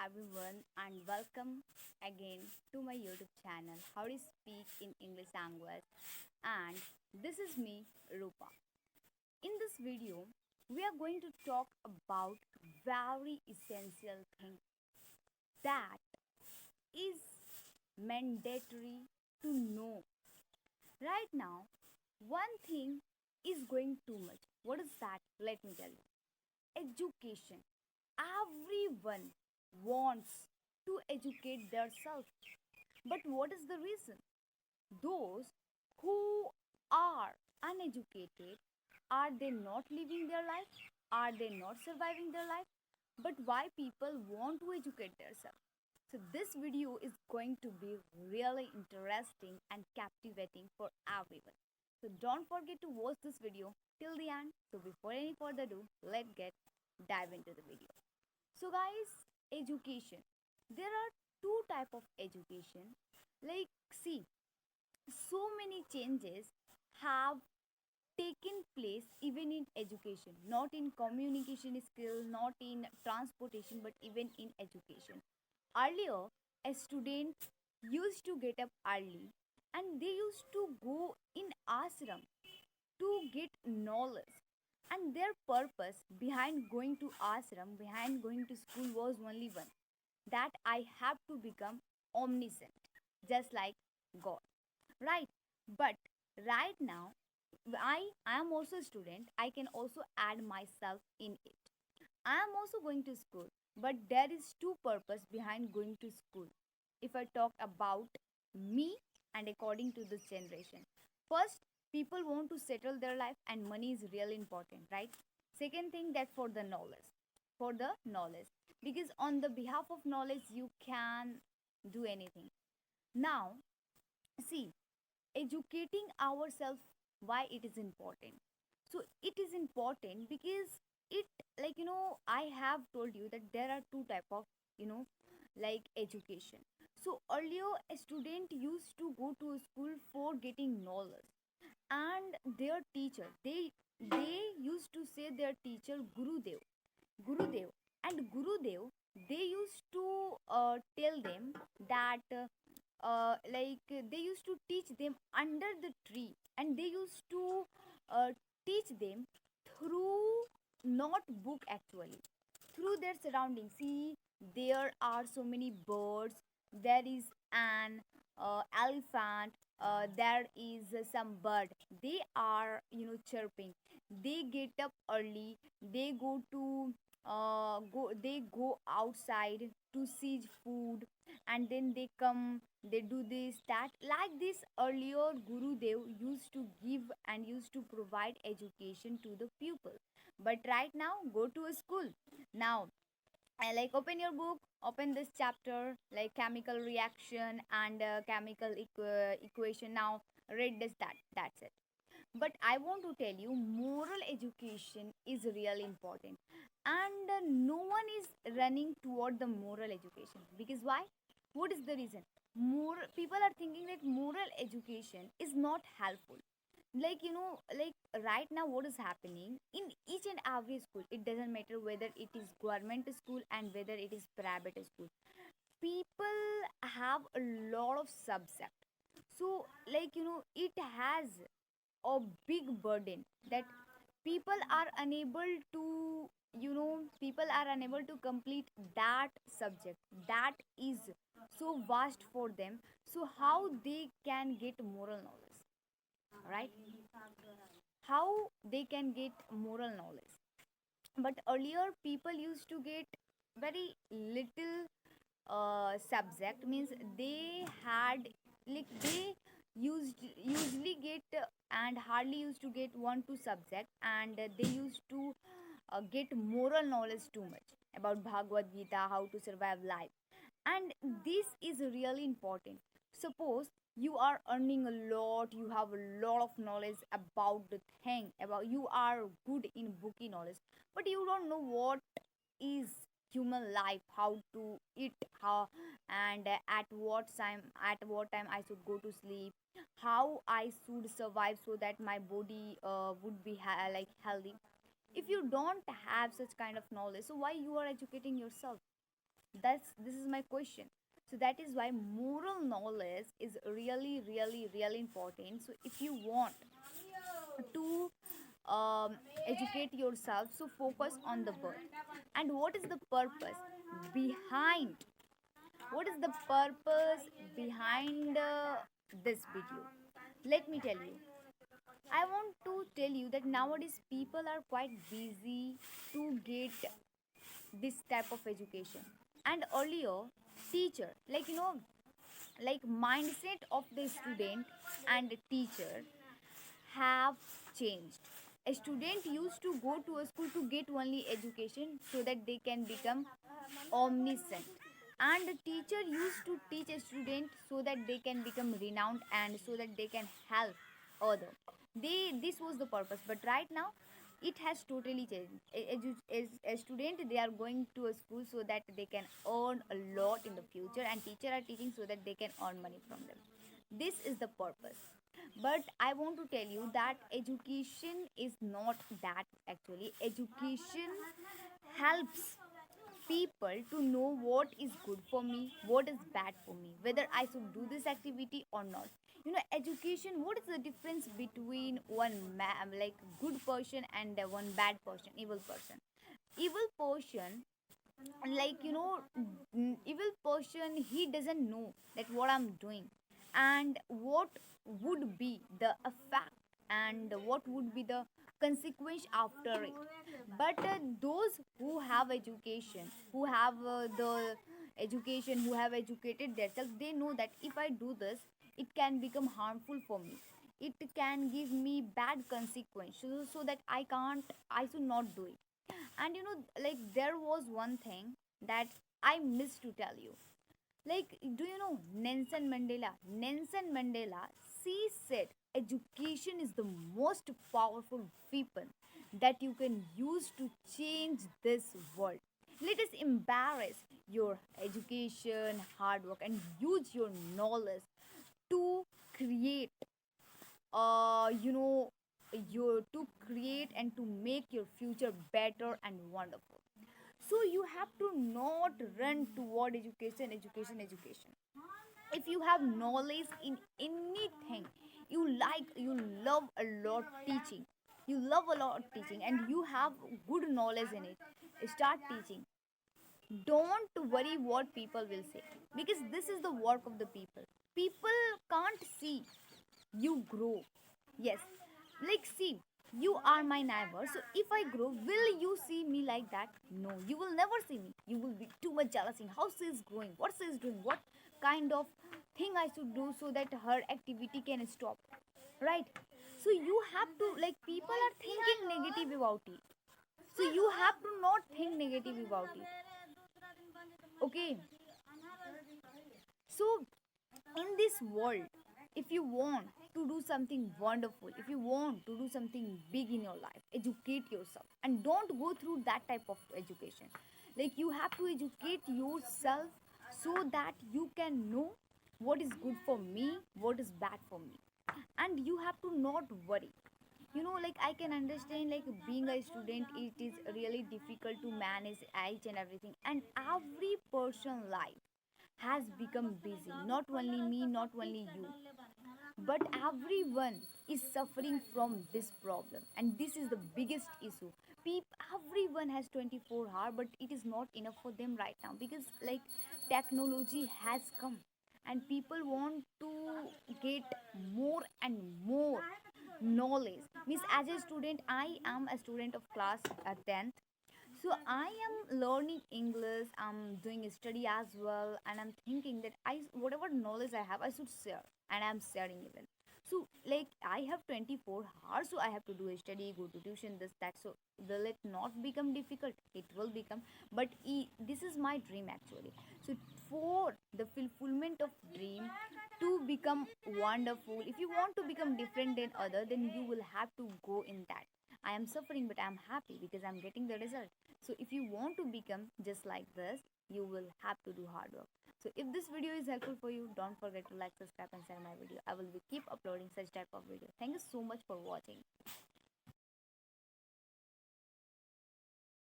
everyone, and welcome again to my YouTube channel, How to Speak in English Language. And this is me, Rupa. In this video, we are going to talk about very essential thing that is mandatory to know. Right now, one thing is going too much. What is that? Let me tell you. Education. Everyone wants to educate themselves. But what is the reason? Those who are uneducated, are they not living their life? Are they not surviving their life? But why people want to educate themselves? So this video is going to be really interesting and captivating for everyone. So don't forget to watch this video till the end. So before any further ado, let's get dive into the video. So guys, education. There are two type of education. Like see, so many changes have taken place even in education, not in communication skill, not in transportation, but even in education. Earlier, a student used to get up early and they used to go in ashram to get knowledge. And their purpose behind going to ashram, behind going to school was only one, that I have to become omniscient, just like God, right? But right now, I am also a student. I can also add myself in it. I am also going to school, but there is two purpose behind going to school. If I talk about me and according to this generation, first, people want to settle their life and money is really important, right? Second thing, that for the knowledge, because on the behalf of knowledge you can do anything. Now, see, educating ourselves, why it is important. So it is important because it, I have told you that there are two type of, you know like education. So earlier a student used to go to a school for getting knowledge, and their teacher, they used to say their teacher Gurudev. And Gurudev, they used to tell them that they used to teach them under the tree, and they used to uh, teach them through, not book actually, through their surroundings. See, there are so many birds, there is an elephant, there is some bird, they are chirping, they get up early, they go outside to siege food, and then they come, they do this that, like this. Earlier Gurudev used to give and used to provide education to the pupil. But right now, go to a school now, I like open your book, open this chapter like chemical reaction and chemical equation. Now read this, that's it. But I want to tell you, moral education is really important, and no one is running toward the moral education. Because why? What is the reason? More people are thinking that moral education is not helpful. Like right now, what is happening in each and every school, it doesn't matter whether it is government school and whether it is private school, people have a lot of subject. So it has a big burden that people are unable to, people are unable to complete that subject, that is so vast for them. So how they can get moral knowledge, right? How they can get moral knowledge? But earlier people used to get very little subject, means they had, like they usually get and hardly used to get one two subject, and they used to get moral knowledge too much about Bhagavad Gita, how to survive life. And this is really important. Suppose you are earning a lot, you have a lot of knowledge about the thing, about, you are good in booky knowledge, but you don't know what is human life, how to eat, how, and at what time I should go to sleep, how I should survive so that my body would be like healthy. If you don't have such kind of knowledge, so why you are educating yourself? This is my question. So that is why moral knowledge is really, really, really important. So if you want to educate yourself, so focus on the birth. And what is the purpose behind? What is the purpose behind this video? Let me tell you. I want to tell you that nowadays people are quite busy to get this type of education. And earlier, teacher, like mindset of the student and the teacher have changed. A student used to go to a school to get only education so that they can become omniscient. And the teacher used to teach a student so that they can become renowned and so that they can help other. This was the purpose. But right now, it has totally changed. As a student, they are going to a school so that they can earn a lot in the future, and teacher are teaching so that they can earn money from them. This is the purpose. But I want to tell you that education is not that. Actually, education helps people to know what is good for me, what is bad for me, whether I should do this activity or not. Education, what is the difference between like good person and one bad person, evil person? Evil person, evil person, he doesn't know that what I'm doing and what would be the effect and what would be the consequence after it. But those who have education, who have the education, who have educated themselves, they know that if I do this, it can become harmful for me, it can give me bad consequence, so that I should not do it. And like there was one thing that I missed to tell you. Like, do you know Nelson Mandela? Nelson Mandela, she said education is the most powerful weapon that you can use to change this world. Let us embrace your education, hard work, and use your knowledge to create, you know, your to create and to make your future better and wonderful. So you have to not run toward education, education, education. If you have knowledge in anything, you love a lot teaching, you love a lot teaching, and you have good knowledge in it, start teaching. Don't worry what people will say, because this is the work of the people. People can't see you grow. Yes, like, see, you are my neighbor, so if I grow, will you see me like that? No, you will never see me. You will be too much jealous in how she is growing, what she is doing, what kind of thing I should do so that her activity can stop, right? So you have to, like, people are thinking negative about it, so you have to not think negative about it. Okay, so in this world, if you want to do something wonderful, if you want to do something big in your life, educate yourself and don't go through that type of education. Like, you have to educate yourself so that you can know what is good for me, what is bad for me, and you have to not worry. Like, I can understand, like, being a student, it is really difficult to manage each and everything, and every person life has become busy. Not only me, not only you, but everyone is suffering from this problem, and this is the biggest issue. Everyone has 24 hours, but it is not enough for them right now, because, like, technology has come and people want to get more and more knowledge. Means, as a student, I am a student of class 10th, so I am learning English. I'm doing a study as well, and I'm thinking that I whatever knowledge I have, I should share, and I'm sharing even. So, like, I have 24 hours, so I have to do a study, go to tuition, this that. So will it not become difficult? It will become, but this is my dream actually. So for the fulfillment of dream to become wonderful, if you want to become different than other, then you will have to go in that. I am suffering, but I'm happy because I'm getting the result. So if you want to become just like this, you will have to do hard work. So if this video is helpful for you, don't forget to like, subscribe, and share my video. I will be keep uploading such type of video. Thank you so much for watching.